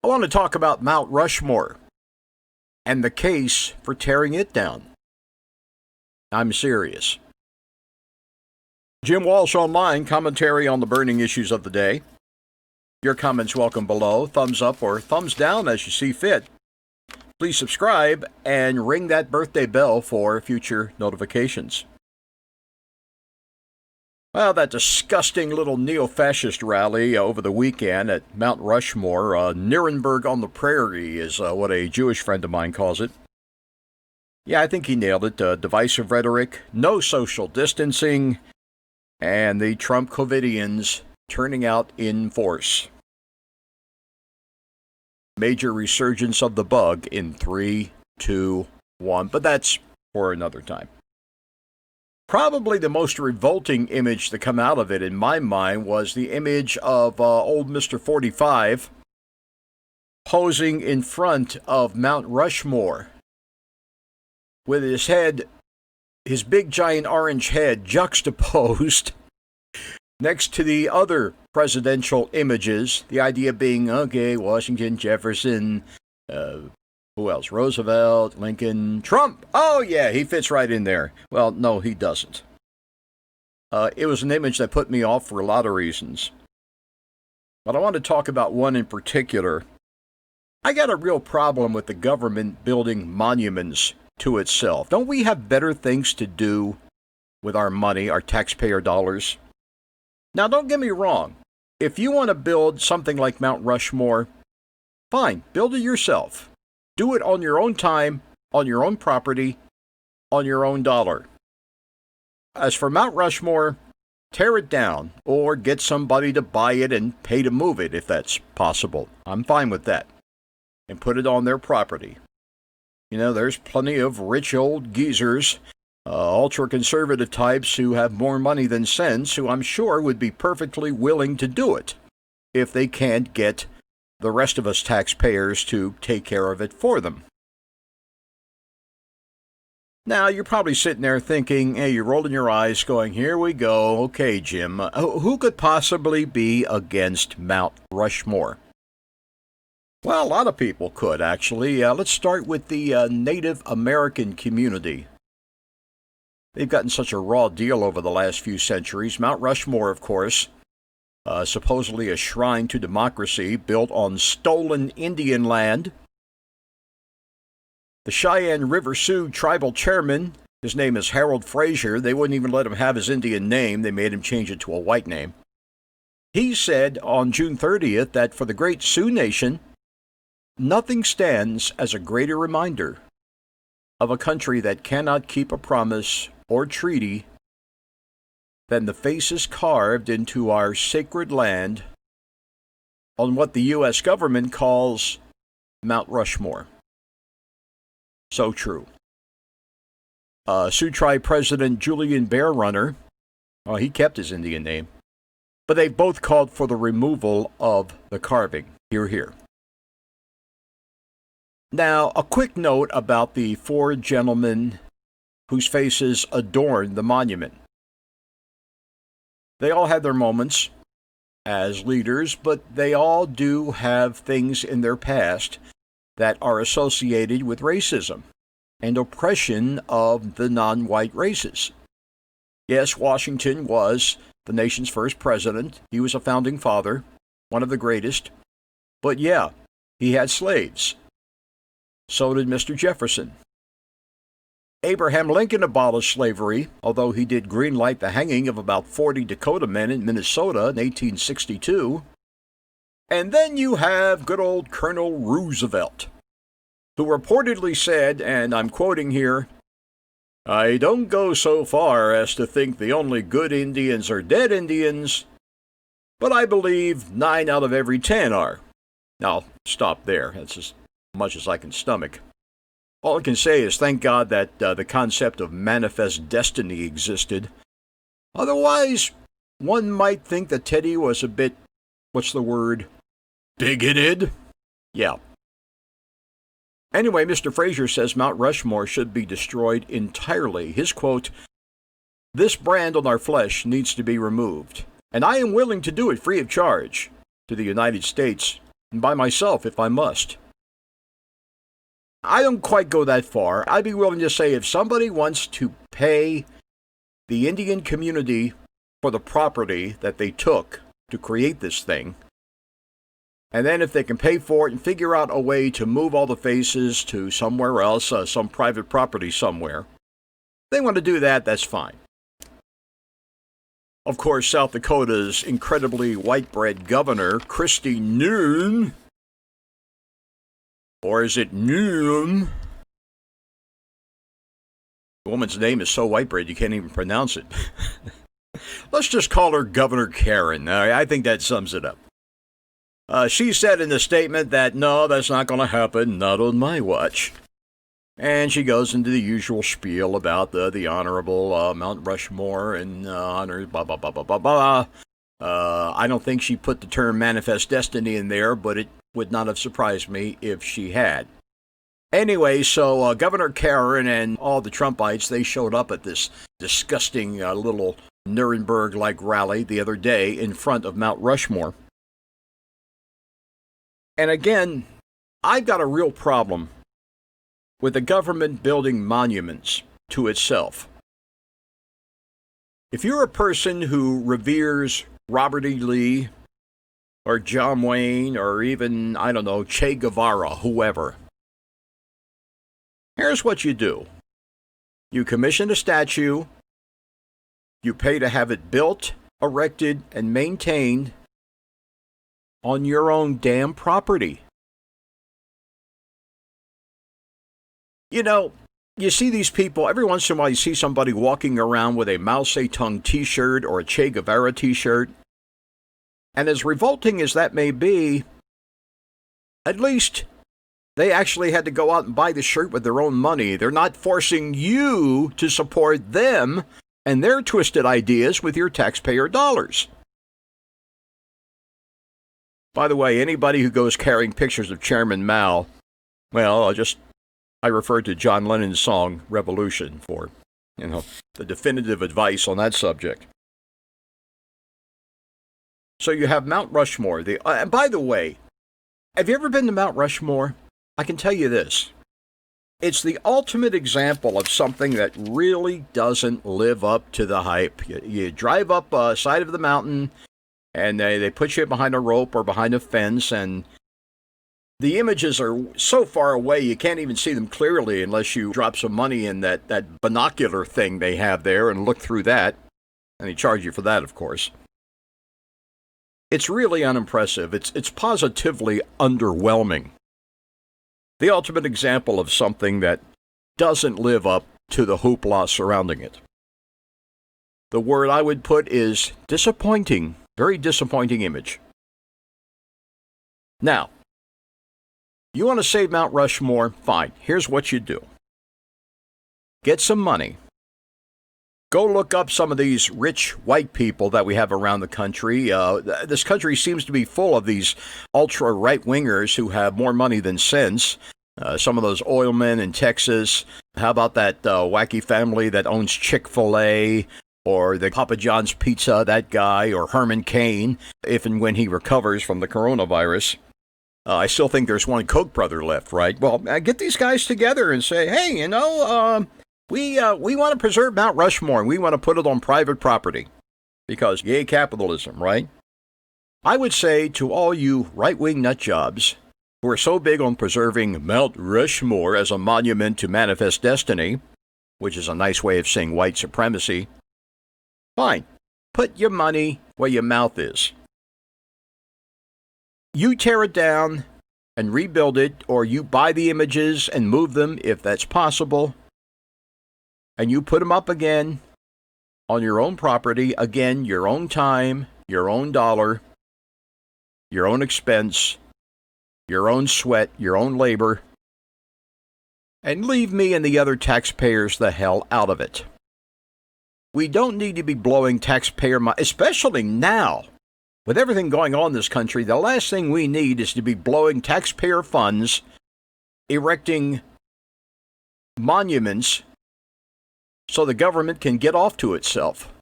I want to talk about Mount Rushmore and the case for tearing it down. I'm serious. Jim Walsh Online, commentary on the burning issues of the day. Your comments welcome below. Thumbs up or thumbs down as you see fit. Please subscribe and ring that birthday bell for future notifications. Well, that disgusting little neo-fascist rally over the weekend at Mount Rushmore, Nuremberg on the Prairie is what a Jewish friend of mine calls it. Yeah, I think he nailed it. Divisive rhetoric, no social distancing, and the Trump COVIDians turning out in force. Major resurgence of the bug in 3, 2, 1, but that's for another time. Probably the most revolting image to come out of it, in my mind, was the image of old Mr. 45 posing in front of Mount Rushmore with his head, his big giant orange head, juxtaposed next to the other presidential images. The idea being, okay, Washington, Jefferson, who else? Roosevelt, Lincoln, Trump. Oh, yeah, he fits right in there. Well, no, he doesn't. It was an image that put me off for a lot of reasons. But I want to talk about one in particular. I got a real problem with the government building monuments to itself. Don't we have better things to do with our money, our taxpayer dollars? Now, don't get me wrong. If you want to build something like Mount Rushmore, fine, build it yourself. Do it on your own time, on your own property, on your own dollar. As for Mount Rushmore, tear it down or get somebody to buy it and pay to move it if that's possible. I'm fine with that. And put it on their property. You know, there's plenty of rich old geezers, ultra-conservative types who have more money than sense, who I'm sure would be perfectly willing to do it if they can't get the rest of us taxpayers to take care of it for them. Now, you're probably sitting there thinking, hey, you're rolling your eyes going, here we go. Okay, Jim, who could possibly be against Mount Rushmore? Well, a lot of people could, actually. Let's start with the Native American community. They've gotten such a raw deal over the last few centuries. Mount Rushmore, of course, supposedly a shrine to democracy built on stolen Indian land. The Cheyenne River Sioux tribal chairman, his name is Harold Frazier. They wouldn't even let him have his Indian name. They made him change it to a white name. He said on June 30th that for the great Sioux Nation, nothing stands as a greater reminder of a country that cannot keep a promise or treaty than the faces carved into our sacred land on what the U.S. government calls Mount Rushmore. So true. Sioux Tribe President Julian Bear Runner, he kept his Indian name, but they both called for the removal of the carving. Hear, hear. Now, a quick note about the four gentlemen whose faces adorn the monument. They all had their moments as leaders, but they all do have things in their past that are associated with racism and oppression of the non-white races. Yes, Washington was the nation's first president. He was a founding father, one of the greatest. But yeah, he had slaves. So did Mr. Jefferson. Abraham Lincoln abolished slavery, although he did greenlight the hanging of about 40 Dakota men in Minnesota in 1862. And then you have good old Colonel Roosevelt, who reportedly said, and I'm quoting here, "I don't go so far as to think the only good Indians are dead Indians, but I believe 9 out of every 10 are." Now, stop there. That's as much as I can stomach. All I can say is thank God that the concept of manifest destiny existed. Otherwise, one might think that Teddy was a bit, what's the word, bigoted? Yeah. Anyway, Mr. Frazier says Mount Rushmore should be destroyed entirely. His quote, "This brand on our flesh needs to be removed, and I am willing to do it free of charge to the United States and by myself if I must. I don't quite go that far. I'd be willing to say if somebody wants to pay the Indian community for the property that they took to create this thing, and then if they can pay for it and figure out a way to move all the faces to somewhere else, some private property somewhere, if they want to do that, that's fine. Of course, South Dakota's incredibly white-bread governor, Kristi Noem, or is it Noem? The woman's name is so white-bread you can't even pronounce it. Let's just call her Governor Karen. I think that sums it up. She said in the statement that, no, that's not going to happen, not on my watch. And she goes into the usual spiel about the honorable Mount Rushmore and honor, blah, blah, blah, blah, blah, blah. I don't think she put the term manifest destiny in there, but it would not have surprised me if she had. Anyway, so Governor Karen and all the Trumpites, they showed up at this disgusting little Nuremberg-like rally the other day in front of Mount Rushmore. And again, I've got a real problem with the government building monuments to itself. If you're a person who reveres Robert E. Lee or John Wayne or even, I don't know, Che Guevara, whoever, here's what you do. You commission a statue, you pay to have it built, erected, and maintained on your own damn property. You know, you see these people, every once in a while you see somebody walking around with a Mao Zedong t-shirt or a Che Guevara t-shirt. And as revolting as that may be, at least they actually had to go out and buy the shirt with their own money. They're not forcing you to support them and their twisted ideas with your taxpayer dollars. By the way, anybody who goes carrying pictures of Chairman Mao, well, I refer to John Lennon's song Revolution for, the definitive advice on that subject. So you have Mount Rushmore. And by the way, have you ever been to Mount Rushmore? I can tell you this. It's the ultimate example of something that really doesn't live up to the hype. You drive up a side of the mountain, and they put you behind a rope or behind a fence, and the images are so far away you can't even see them clearly unless you drop some money in that binocular thing they have there and look through that. And they charge you for that, of course. It's really unimpressive. It's positively underwhelming. The ultimate example of something that doesn't live up to the hoopla surrounding it. The word I would put is disappointing. Very disappointing image. Now, you want to save Mount Rushmore? Fine. Here's what you do. Get some money. Go look up some of these rich white people that we have around the country. This country seems to be full of these ultra right-wingers who have more money than sense. Some of those oil men in Texas. How about that wacky family that owns Chick-fil-A? Or the Papa John's Pizza, that guy, or Herman Cain, if and when he recovers from the coronavirus. I still think there's one Koch brother left, right? Well, get these guys together and say, hey, we want to preserve Mount Rushmore, and we want to put it on private property. Because yay capitalism, right? I would say to all you right-wing nutjobs who are so big on preserving Mount Rushmore as a monument to manifest destiny, which is a nice way of saying white supremacy, fine. Put your money where your mouth is. You tear it down and rebuild it, or you buy the images and move them if that's possible, and you put them up again on your own property, again, your own time, your own dollar, your own expense, your own sweat, your own labor, and leave me and the other taxpayers the hell out of it. We don't need to be blowing taxpayer money, especially now. With everything going on in this country, the last thing we need is to be blowing taxpayer funds, erecting monuments so the government can get off to itself.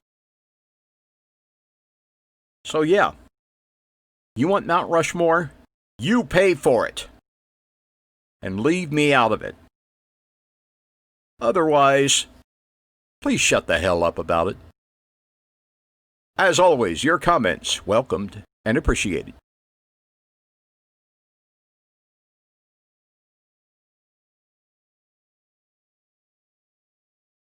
So yeah, you want Mount Rushmore? You pay for it. And leave me out of it. Otherwise, please shut the hell up about it. As always, your comments welcomed and appreciated.